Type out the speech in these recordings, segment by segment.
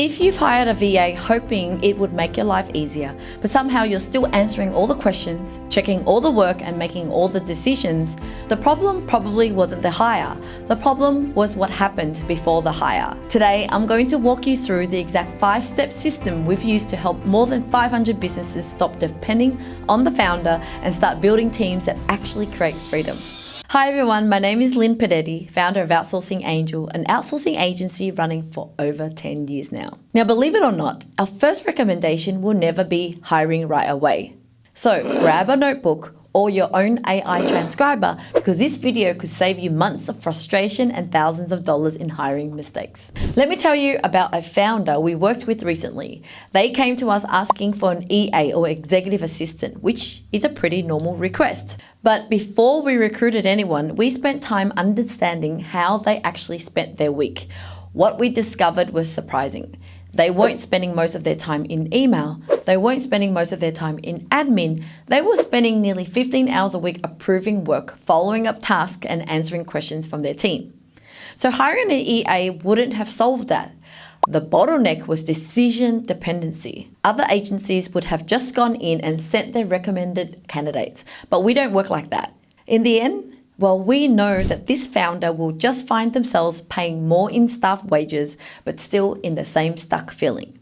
If you've hired a VA hoping it would make your life easier, but somehow you're still answering all the questions, checking all the work and making all the decisions, the problem probably wasn't the hire. The problem was what happened before the hire. Today, I'm going to walk you through the exact 5-step system we've used to help more than 500 businesses stop depending on the founder and start building teams that actually create freedom. Hi everyone, my name is Lynn Pedetti, founder of Outsourcing Angel, an outsourcing agency running for over 10 years now. Now, believe it or not, our first recommendation will never be hiring right away. So grab a notebook or your own AI transcriber, because this video could save you months of frustration and thousands of dollars in hiring mistakes. Let me tell you about a founder we worked with recently. They came to us asking for an EA or executive assistant, which is a pretty normal request. But before we recruited anyone, we spent time understanding how they actually spent their week. What we discovered was surprising. They weren't spending most of their time in email. They weren't spending most of their time in admin. They were spending nearly 15 hours a week approving work, following up tasks, and answering questions from their team. So hiring an EA wouldn't have solved that. The bottleneck was decision dependency. Other agencies would have just gone in and sent their recommended candidates, but we don't work like that. In the end, well, we know that this founder will just find themselves paying more in staff wages, but still in the same stuck feeling.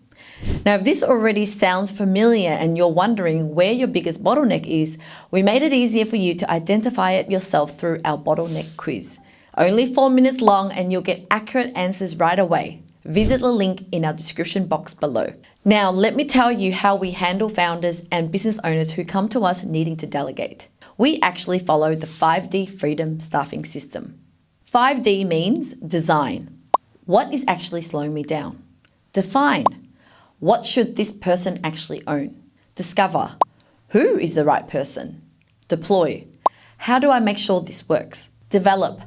Now, if this already sounds familiar and you're wondering where your biggest bottleneck is, we made it easier for you to identify it yourself through our bottleneck quiz. Only 4 minutes long and you'll get accurate answers right away. Visit the link in our description box below. Now, let me tell you how we handle founders and business owners who come to us needing to delegate. We actually follow the 5D freedom staffing system. 5D means design. What is actually slowing me down? Define. What should this person actually own? Discover. Who is the right person? Deploy. How do I make sure this works? Develop.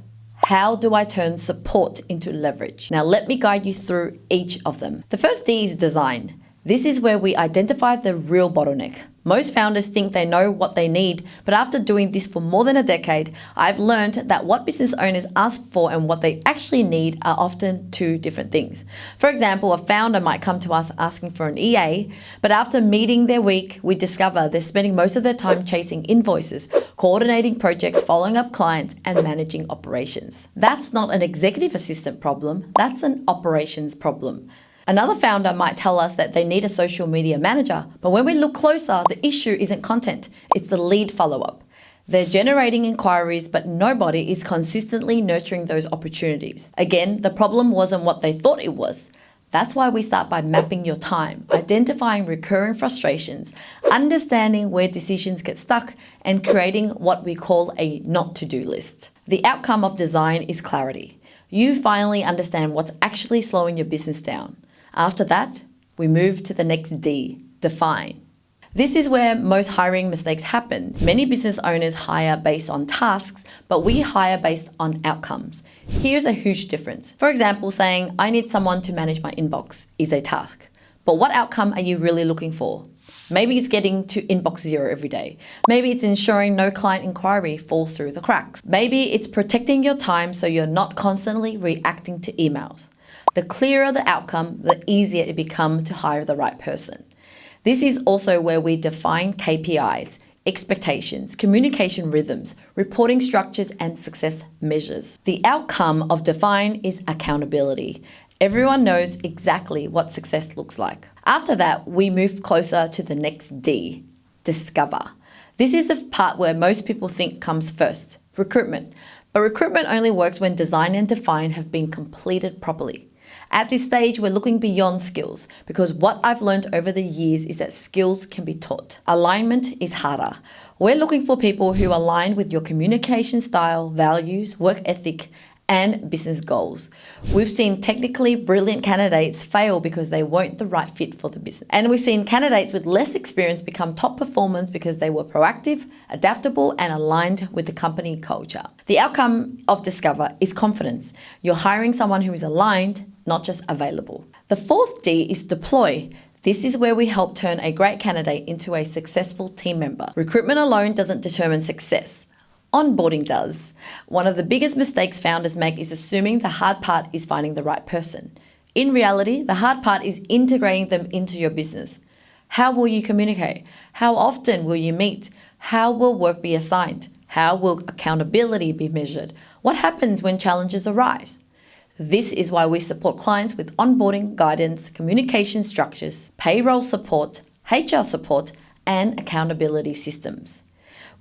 How do I turn support into leverage? Now, let me guide you through each of them. The first D is design. This is where we identify the real bottleneck. Most founders think they know what they need, but after doing this for more than a decade, I've learned that what business owners ask for and what they actually need are often two different things. For example, a founder might come to us asking for an EA, but after meeting their week, we discover they're spending most of their time chasing invoices, coordinating projects, following up clients, and managing operations. That's not an executive assistant problem, that's an operations problem. Another founder might tell us that they need a social media manager, but when we look closer, the issue isn't content, it's the lead follow-up. They're generating inquiries, but nobody is consistently nurturing those opportunities. Again, the problem wasn't what they thought it was. That's why we start by mapping your time, identifying recurring frustrations, understanding where decisions get stuck, and creating what we call a not-to-do list. The outcome of design is clarity. You finally understand what's actually slowing your business down. After that, we move to the next D, define. This is where most hiring mistakes happen. Many business owners hire based on tasks, but we hire based on outcomes. Here's a huge difference. For example, saying, I need someone to manage my inbox is a task. But what outcome are you really looking for? Maybe it's getting to inbox 0 every day. Maybe it's ensuring no client inquiry falls through the cracks. Maybe it's protecting your time so you're not constantly reacting to emails. The clearer the outcome, the easier it becomes to hire the right person. This is also where we define KPIs, expectations, communication rhythms, reporting structures, and success measures. The outcome of define is accountability. Everyone knows exactly what success looks like. After that, we move closer to the next D, discover. This is the part where most people think comes first, recruitment. But recruitment only works when design and define have been completed properly. At this stage, we're looking beyond skills, because what I've learned over the years is that skills can be taught. Alignment is harder. We're looking for people who align with your communication style, values, work ethic, and business goals. We've seen technically brilliant candidates fail because they weren't the right fit for the business. And we've seen candidates with less experience become top performers because they were proactive, adaptable, and aligned with the company culture. The outcome of Discover is confidence. You're hiring someone who is aligned, not just available. The fourth D is deploy. This is where we help turn a great candidate into a successful team member. Recruitment alone doesn't determine success. Onboarding does. One of the biggest mistakes founders make is assuming the hard part is finding the right person. In reality, the hard part is integrating them into your business. How will you communicate? How often will you meet? How will work be assigned? How will accountability be measured? What happens when challenges arise? This is why we support clients with onboarding, guidance, communication structures, payroll support, HR support, and accountability systems.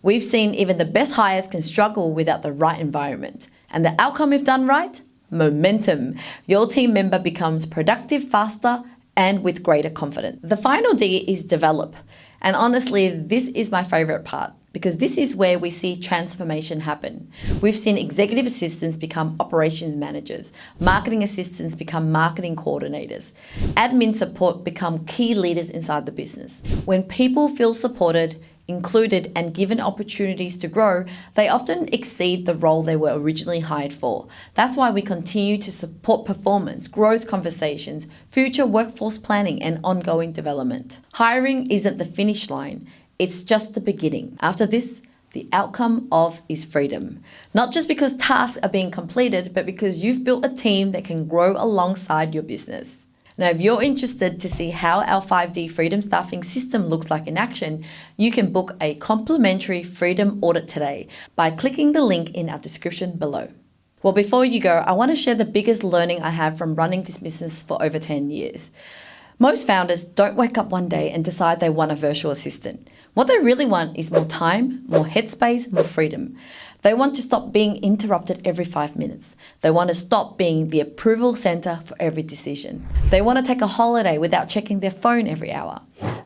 We've seen even the best hires can struggle without the right environment. And the outcome if done right? Momentum. Your team member becomes productive faster and with greater confidence. The final D is develop. And honestly, this is my favorite part because this is where we see transformation happen. We've seen executive assistants become operations managers, marketing assistants become marketing coordinators, admin support become key leaders inside the business. When people feel supported, included, and given opportunities to grow, they often exceed the role they were originally hired for. That's why we continue to support performance, growth conversations, future workforce planning, and ongoing development. Hiring isn't the finish line, it's just the beginning. After this, the outcome of is freedom. Not just because tasks are being completed, but because you've built a team that can grow alongside your business. Now, if you're interested to see how our 5D Freedom Staffing System looks like in action, you can book a complimentary Freedom Audit today by clicking the link in our description below. Well, before you go, I want to share the biggest learning I have from running this business for over 10 years. Most founders don't wake up one day and decide they want a virtual assistant. What they really want is more time, more headspace, more freedom. They want to stop being interrupted every 5 minutes. They want to stop being the approval center for every decision. They want to take a holiday without checking their phone every hour.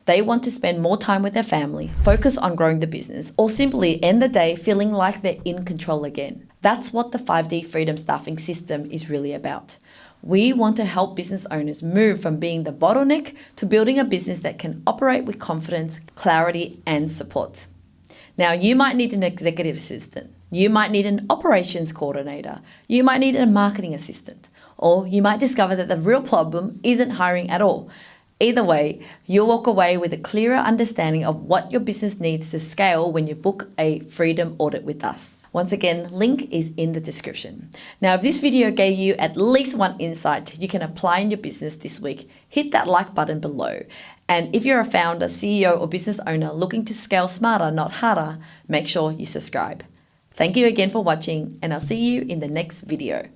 They want to spend more time with their family, focus on growing the business, or simply end the day feeling like they're in control again. That's what the 5D Freedom Staffing System is really about. We want to help business owners move from being the bottleneck to building a business that can operate with confidence, clarity, and support. Now, you might need an executive assistant. You might need an operations coordinator. You might need a marketing assistant. Or you might discover that the real problem isn't hiring at all. Either way, you'll walk away with a clearer understanding of what your business needs to scale when you book a Freedom Audit with us. Once again, link is in the description. Now, if this video gave you at least one insight you can apply in your business this week, hit that like button below. And if you're a founder, CEO, or business owner looking to scale smarter, not harder, make sure you subscribe. Thank you again for watching, and I'll see you in the next video.